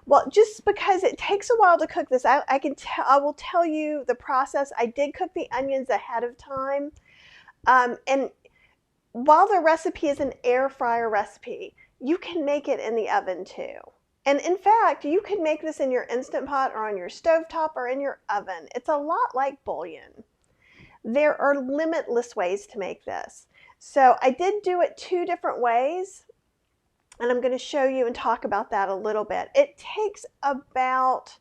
Well, just because it takes a while to cook this, I will tell you the process. I did cook the onions ahead of time. And while the recipe is an air fryer recipe, you can make it in the oven too. And in fact, you can make this in your Instant Pot or on your stovetop or in your oven. It's a lot like bouillon. There are limitless ways to make this. So I did do it 2 different ways, and I'm going to show you and talk about that a little bit. It takes about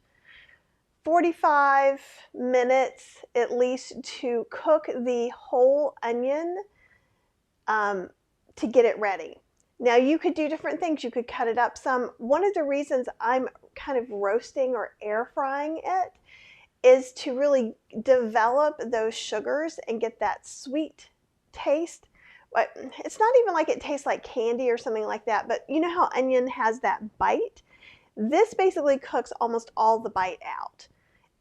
45 minutes at least to cook the whole onion to get it ready. Now you could do different things. You could cut it up some. One of the reasons I'm kind of roasting or air frying it is to really develop those sugars and get that sweet taste. But it's not even like it tastes like candy or something like that, but you know how onion has that bite? This basically cooks almost all the bite out.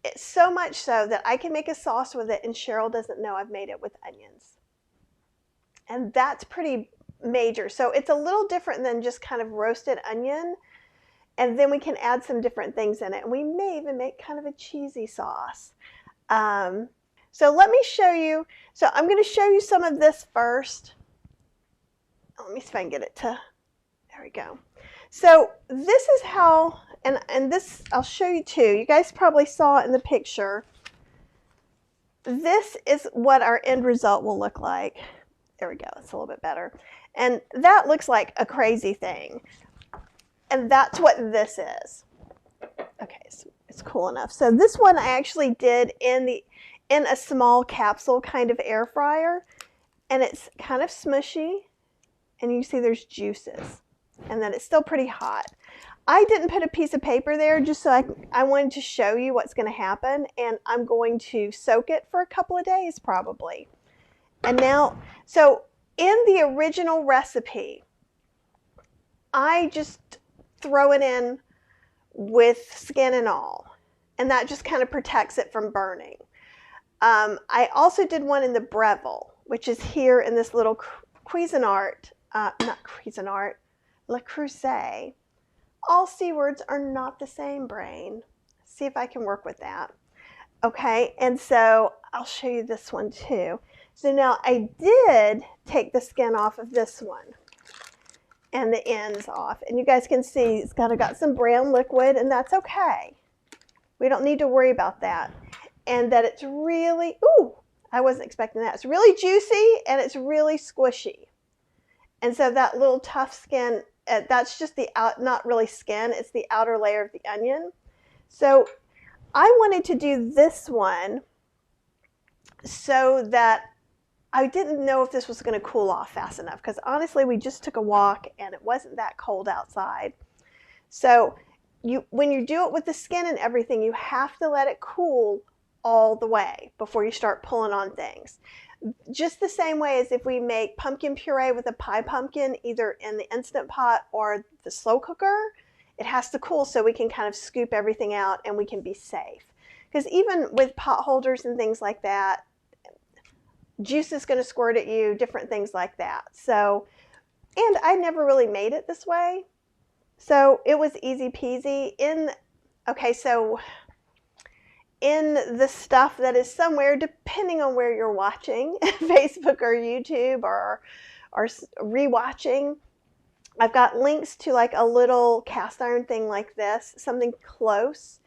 It's so much so that I can make a sauce with it and Cheryl doesn't know I've made it with onions. And that's pretty major. So it's a little different than just kind of roasted onion. And then we can add some different things in it. And we may even make kind of a cheesy sauce. So let me show you. So I'm going to show you some of this first. Let me see if I can get it to, there we go. So this is how, and this I'll show you too. You guys probably saw it in the picture. This is what our end result will look like. There we go. It's a little bit better. And that looks like a crazy thing. And that's what this is. Okay, so it's cool enough. So this one I actually did in a small capsule kind of air fryer. And it's kind of smushy. And you see there's juices. And then it's still pretty hot. I didn't put a piece of paper there just so I wanted to show you what's going to happen. And I'm going to soak it for a couple of days probably. And now, so in the original recipe, I just throw it in with skin and all. And that just kind of protects it from burning. I also did one in the Breville, which is here in this little Cuisinart, not Cuisinart, Le Creuset. All C words are not the same, brain. See if I can work with that. Okay, and so I'll show you this one too. So now I did take the skin off of this one and the ends off. And you guys can see it's kind of got some brown liquid, and that's okay. We don't need to worry about that. And that it's really, ooh, I wasn't expecting that. It's really juicy and it's really squishy. And so that little tough skin, that's just the not really skin, it's the outer layer of the onion. So I wanted to do this one so that I didn't know if this was going to cool off fast enough, because honestly we just took a walk and it wasn't that cold outside. So when you do it with the skin and everything, you have to let it cool all the way before you start pulling on things. Just the same way as if we make pumpkin puree with a pie pumpkin, either in the Instant Pot or the slow cooker, it has to cool so we can kind of scoop everything out and we can be safe. Because even with pot holders and things like that, juice is going to squirt at you, different things like that. So, and I never really made it this way. So it was easy peasy. Okay, so in the stuff that is somewhere, depending on where you're watching, Facebook or YouTube or rewatching, I've got links to like a little cast iron thing like this, something close.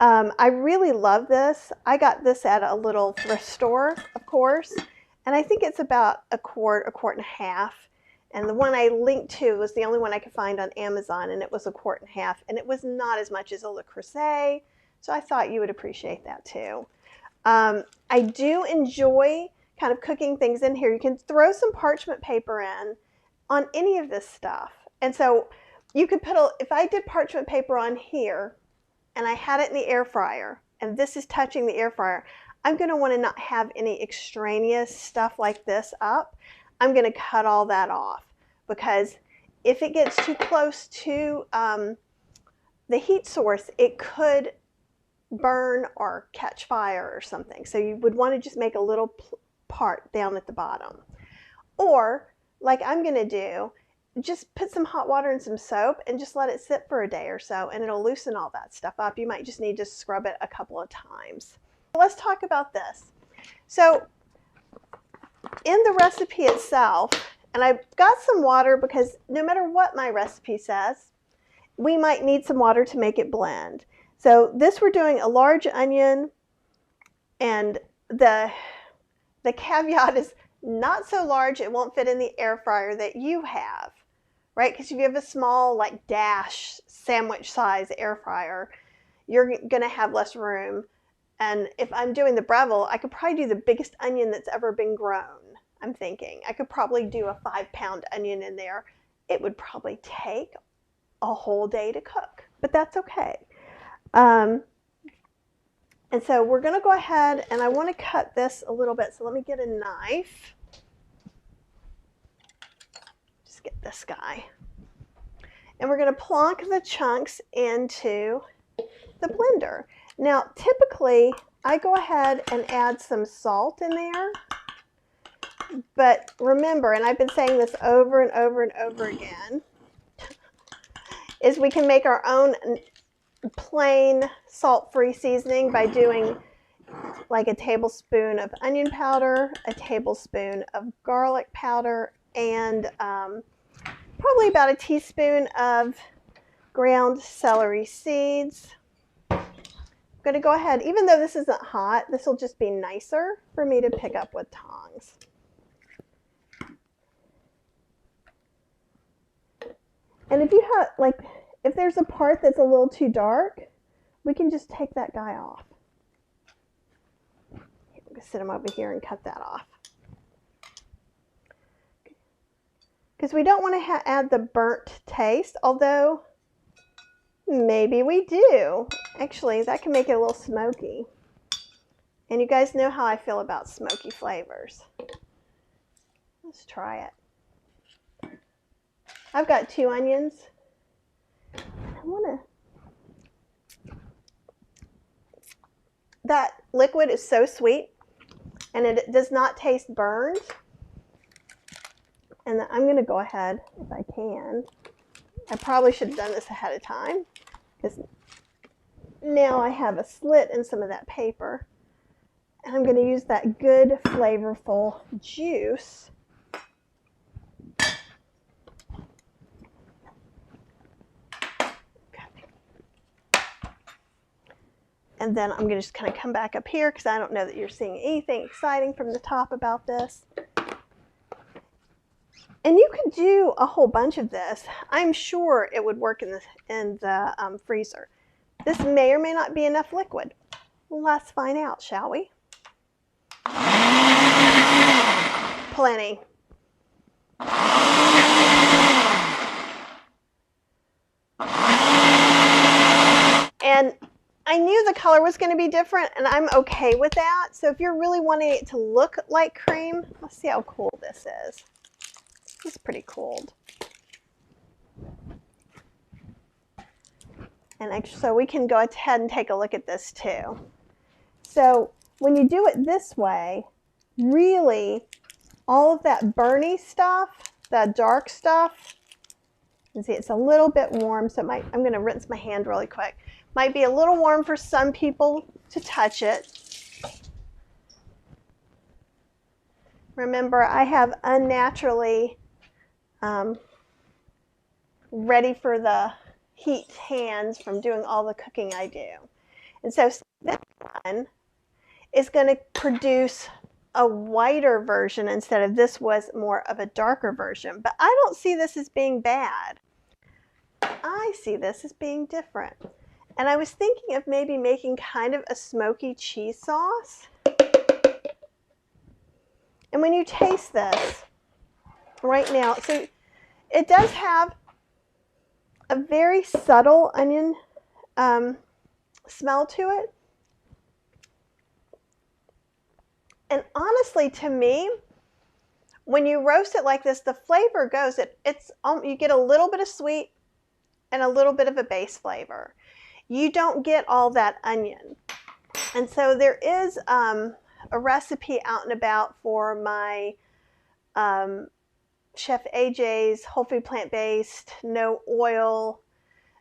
I really love this. I got this at a little thrift store, of course, and I think it's about a quart and a half. And the one I linked to was the only one I could find on Amazon, and it was a quart and a half, and it was not as much as a Le Creuset, so I thought you would appreciate that too. I do enjoy kind of cooking things in here. You can throw some parchment paper in on any of this stuff. And so you could put if I did parchment paper on here and I had it in the air fryer and this is touching the air fryer, I'm going to want to not have any extraneous stuff like this up. I'm going to cut all that off, because if it gets too close to the heat source, it could burn or catch fire or something. So you would want to just make a little part down at the bottom. Or like I'm going to do, just put some hot water and some soap and just let it sit for a day or so, and it'll loosen all that stuff up. You might just need to scrub it a couple of times. Let's talk about this. So in the recipe itself, and I've got some water because no matter what my recipe says, we might need some water to make it blend. So this, we're doing a large onion, and the caveat is not so large it won't fit in the air fryer that you have, right? Because if you have a small, like dash sandwich size air fryer, you're going to have less room. And if I'm doing the Breville, I could probably do the biggest onion that's ever been grown. I'm thinking I could probably do a 5-pound onion in there. It would probably take a whole day to cook, but that's okay. And so we're going to go ahead, and I want to cut this a little bit. So let me get a knife. Just get this guy. And we're going to plonk the chunks into the blender. Now, typically, I go ahead and add some salt in there. But remember, and I've been saying this over and over and over again, is we can make our own plain salt-free seasoning by doing like a tablespoon of onion powder, a tablespoon of garlic powder, and probably about a teaspoon of ground celery seeds. I'm going to go ahead, even though this isn't hot, this will just be nicer for me to pick up with tongs. And if you have, like, if there's a part that's a little too dark, we can just take that guy off. I'm going to sit him over here and cut that off. Because we don't want to add the burnt taste, although maybe we do. Actually, that can make it a little smoky. And you guys know how I feel about smoky flavors. Let's try it. I've got 2 onions. I want to... That liquid is so sweet, and it does not taste burned. And I'm going to go ahead, if I can. I probably should have done this ahead of time, because now I have a slit in some of that paper. And I'm going to use that good, flavorful juice. And then I'm going to just kind of come back up here because I don't know that you're seeing anything exciting from the top about this. And you could do a whole bunch of this. I'm sure it would work in the freezer. This may or may not be enough liquid. Let's find out, shall we? Plenty. And I knew the color was going to be different, and I'm okay with that. So if you're really wanting it to look like cream, let's see how cool this is. It's pretty cold. And actually, so we can go ahead and take a look at this too. So when you do it this way, really all of that burny stuff, that dark stuff, you see it's a little bit warm, so I'm going to rinse my hand really quick. Might be a little warm for some people to touch it. Remember, I have unnaturally ready for the heat hands from doing all the cooking I do. And so this one is going to produce a whiter version instead of this was more of a darker version. But I don't see this as being bad. I see this as being different. And I was thinking of maybe making kind of a smoky cheese sauce. And when you taste this right now, so it does have a very subtle onion smell to it. And honestly, to me, when you roast it like this, the flavor goes, you get a little bit of sweet and a little bit of a base flavor. You don't get all that onion. And so there is a recipe out and about for my Chef AJ's whole food plant-based, no oil,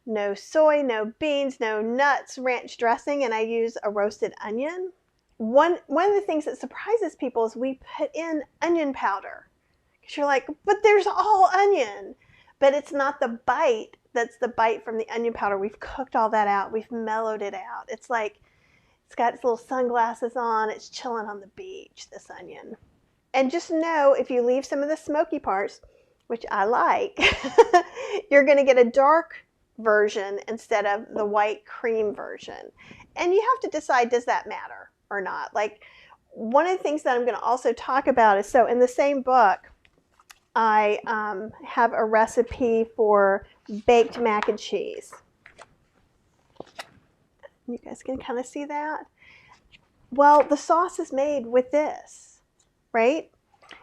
no soy, no beans, no nuts, ranch dressing, and I use a roasted onion. One of the things that surprises people is we put in onion powder. Because you're like, but there's all onion. But it's not the bite that's the bite from the onion powder. We've cooked all that out. We've mellowed it out. It's like, it's got its little sunglasses on. It's chilling on the beach, this onion. And just know, if you leave some of the smoky parts, which I like, you're going to get a dark version instead of the white cream version. And you have to decide, does that matter or not? Like, one of the things that I'm going to also talk about is, so in the same book, I have a recipe for baked mac and cheese. You guys can kind of see that. Well, the sauce is made with this, right?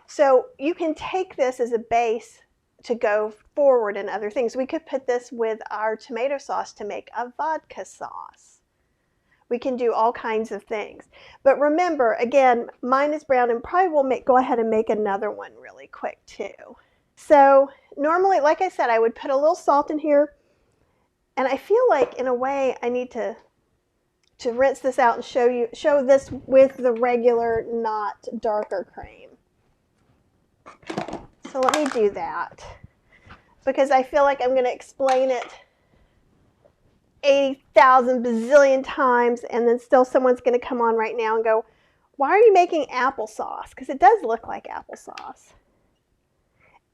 So you can take this as a base to go forward in other things. We could put this with our tomato sauce to make a vodka sauce. We can do all kinds of things. But remember, again, mine is brown, and probably we'll go ahead and make another one really quick too. So normally, like I said, I would put a little salt in here, and I feel like in a way I need to rinse this out and show this with the regular, not darker cream. So let me do that, because I feel like I'm going to explain it 80,000 bazillion times, and then still someone's going to come on right now and go, why are you making applesauce? Because it does look like applesauce.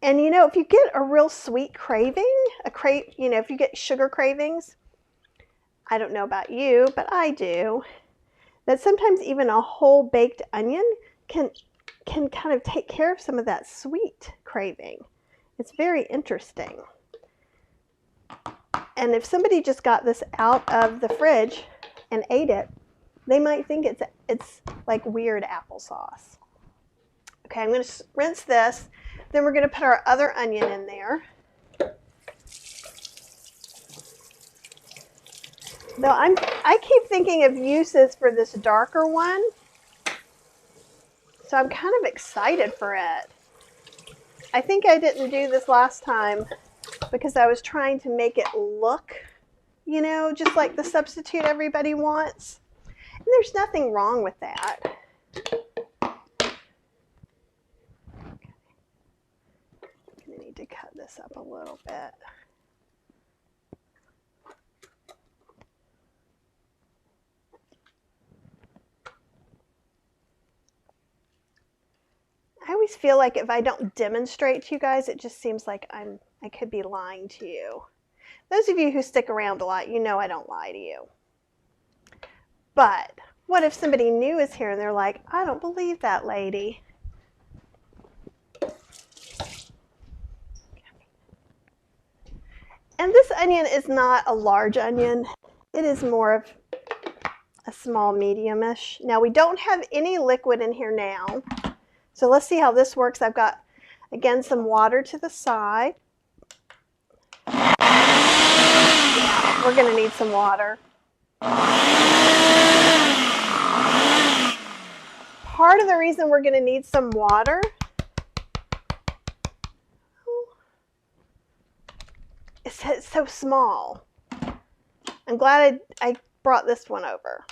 And you know, if you get a real sweet craving, if you get sugar cravings, I don't know about you, but I do, that sometimes even a whole baked onion can kind of take care of some of that sweet craving. It's very interesting. And if somebody just got this out of the fridge and ate it, they might think it's like weird applesauce. Okay, I'm going to rinse this. Then we're going to put our other onion in there. Though I keep thinking of uses for this darker one, so I'm kind of excited for it. I think I didn't do this last time because I was trying to make it look, you know, just like the substitute everybody wants. And there's nothing wrong with that. Okay. I'm going to need to cut this up a little bit. I always feel like if I don't demonstrate to you guys, it just seems like I could be lying to you. Those of you who stick around a lot, you know I don't lie to you. But what if somebody new is here and they're like, I don't believe that lady. And this onion is not a large onion. It is more of a small medium-ish. Now we don't have any liquid in here now. So let's see how this works. I've got, again, some water to the side. Yeah, we're going to need some water. Part of the reason we're going to need some water is that it's so small. I'm glad I brought this one over.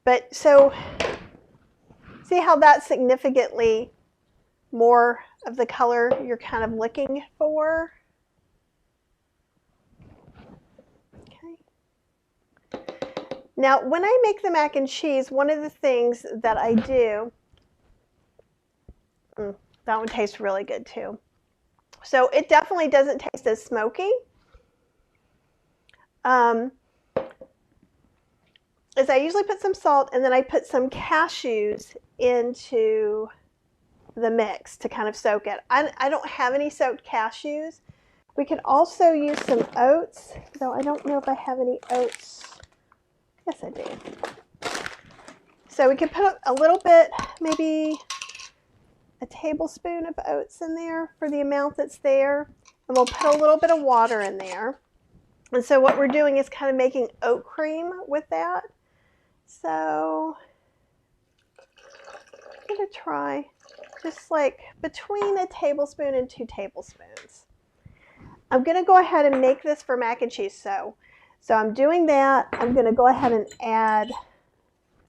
But so, see how that's significantly more of the color you're kind of looking for? Okay. Now, when I make the mac and cheese, one of the things that I do, that one tastes really good too. So it definitely doesn't taste as smoky. Is I usually put some salt, and then I put some cashews into the mix to kind of soak it. I don't have any soaked cashews. We could also use some oats, though I don't know if I have any oats. Yes, I do. So we could put a little bit, maybe a tablespoon of oats in there for the amount that's there. And we'll put a little bit of water in there. And so what we're doing is kind of making oat cream with that. So I'm going to try just like between a tablespoon and 2 tablespoons. I'm going to go ahead and make this for mac and cheese. So I'm doing that. I'm going to go ahead and add,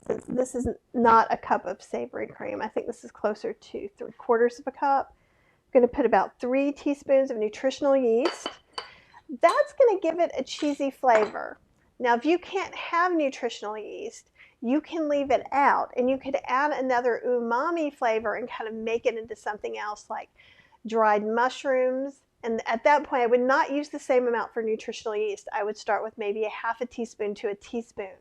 since this is not a cup of savory cream, I think this is closer to 3/4 of a cup. I'm going to put about 3 teaspoons of nutritional yeast. That's going to give it a cheesy flavor. Now, if you can't have nutritional yeast, you can leave it out, and you could add another umami flavor and kind of make it into something else like dried mushrooms. And at that point, I would not use the same amount for nutritional yeast. I would start with maybe a 1/2 teaspoon to a teaspoon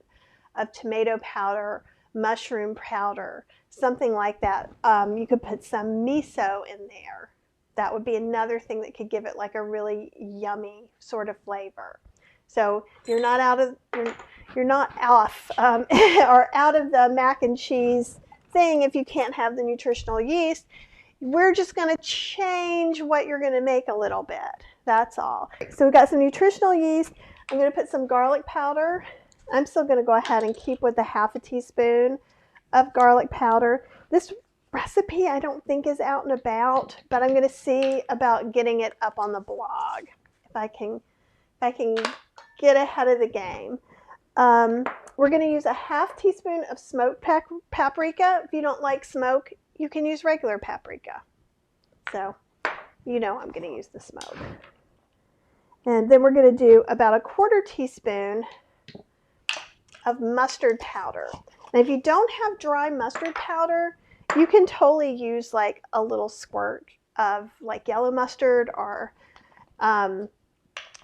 of tomato powder, mushroom powder, something like that. You could put some miso in there. That would be another thing that could give it like a really yummy sort of flavor. So you're not off or out of the mac and cheese thing if you can't have the nutritional yeast. We're just going to change what you're going to make a little bit. That's all. So we've got some nutritional yeast. I'm going to put some garlic powder. I'm still going to go ahead and keep with the 1/2 teaspoon of garlic powder. This recipe I don't think is out and about, but I'm going to see about getting it up on the blog if I can get ahead of the game. We're going to use a 1/2 teaspoon of smoked paprika. If you don't like smoke, you can use regular paprika. So you know I'm going to use the smoke. And then we're going to do about a 1/4 teaspoon of mustard powder. And if you don't have dry mustard powder, you can totally use like a little squirt of like yellow mustard or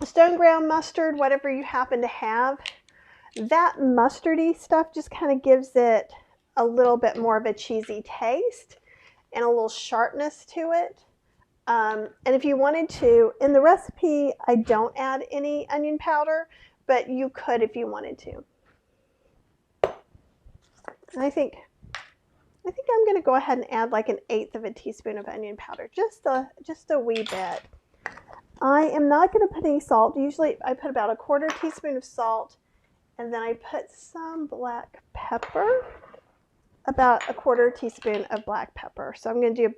stone ground mustard, whatever you happen to have. That mustardy stuff just kind of gives it a little bit more of a cheesy taste and a little sharpness to it. And if you wanted to, in the recipe, I don't add any onion powder, but you could if you wanted to. And I think I'm going to go ahead and add like 1/8 teaspoon of onion powder, just a wee bit. I am not going to put any salt. Usually I put about a 1/4 teaspoon of salt, and then I put some black pepper, about a 1/4 teaspoon of black pepper. So I'm going to do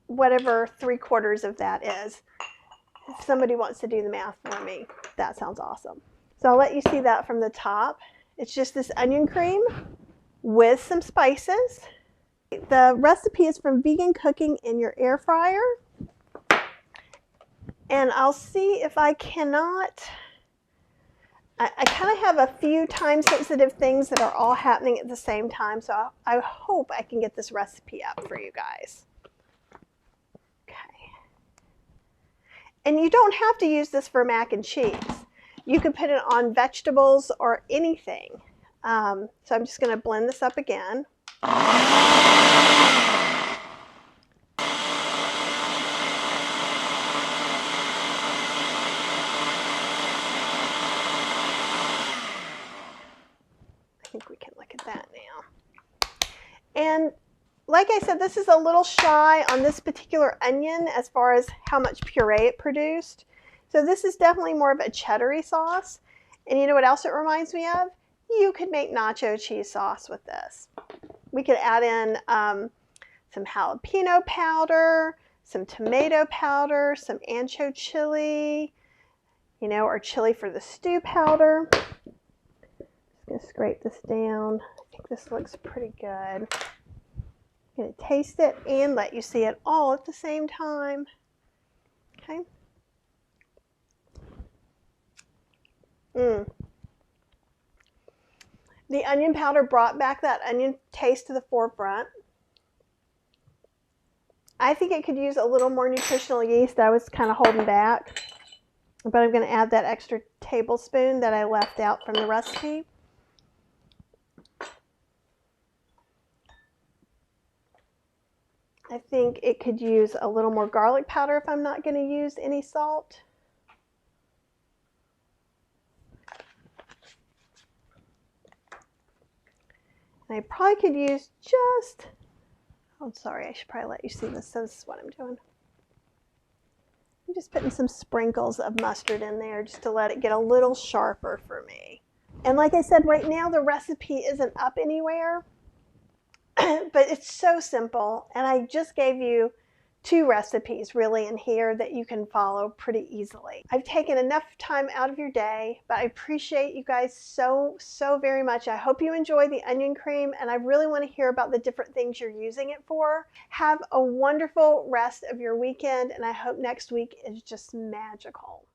whatever 3/4 of that is. If somebody wants to do the math for me, that sounds awesome. So I'll let you see that from the top. It's just this onion cream with some spices. The recipe is from Vegan Cooking in Your Air Fryer. And I'll see if I cannot, I kind of have a few time-sensitive things that are all happening at the same time, so I hope I can get this recipe up for you guys. Okay. And you don't have to use this for mac and cheese. You can put it on vegetables or anything. So I'm just going to blend this up again. I think we can look at that now. And like I said, this is a little shy on this particular onion as far as how much puree it produced. So this is definitely more of a cheddar-y sauce. And you know what else it reminds me of? You could make nacho cheese sauce with this. We could add in some jalapeno powder, some tomato powder, some ancho chili, you know, or chili for the stew powder. Just gonna scrape this down. I think this looks pretty good. I'm gonna taste it and let you see it all at the same time. Okay. The onion powder brought back that onion taste to the forefront. I think it could use a little more nutritional yeast. I was kind of holding back, but I'm going to add that extra tablespoon that I left out from the recipe. I think it could use a little more garlic powder if I'm not going to use any salt. And I probably could use just, oh, sorry, I should probably let you see this. So this is what I'm doing. I'm just putting some sprinkles of mustard in there just to let it get a little sharper for me. And like I said, right now the recipe isn't up anywhere, but it's so simple. And I just gave you 2 recipes really in here that you can follow pretty easily. I've taken enough time out of your day, but I appreciate you guys so very much. I hope you enjoy the onion cream, and I really want to hear about the different things you're using it for. Have a wonderful rest of your weekend, and I hope next week is just magical.